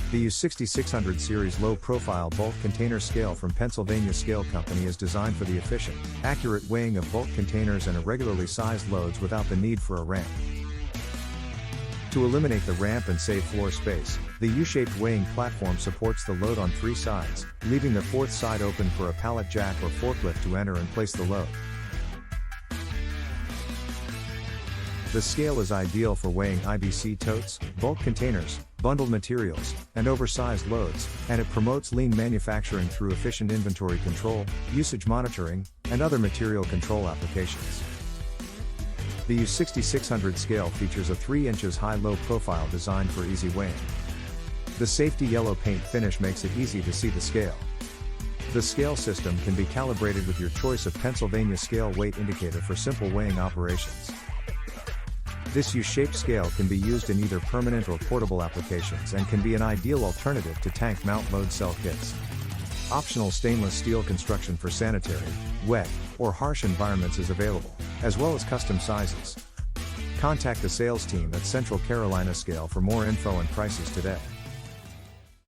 The U6600 series low-profile bulk container scale from Pennsylvania Scale Company is designed for the efficient, accurate weighing of bulk containers and irregularly sized loads without the need for a ramp. To eliminate the ramp and save floor space, the U-shaped weighing platform supports the load on 3 sides, leaving the 4th side open for a pallet jack or forklift to enter and place the load. The scale is ideal for weighing IBC totes, bulk containers, bundled materials, and oversized loads, and it promotes lean manufacturing through efficient inventory control, usage monitoring, and other material control applications. The U6600 scale features a 3 inches high low-profile design for easy weighing. The safety yellow paint finish makes it easy to see the scale. The scale system can be calibrated with your choice of Pennsylvania scale weight indicator for simple weighing operations. This U-shaped scale can be used in either permanent or portable applications and can be an ideal alternative to tank mount load cell kits. Optional stainless steel construction for sanitary, wet, or harsh environments is available, as well as custom sizes. Contact the sales team at Central Carolina Scale for more info and prices today.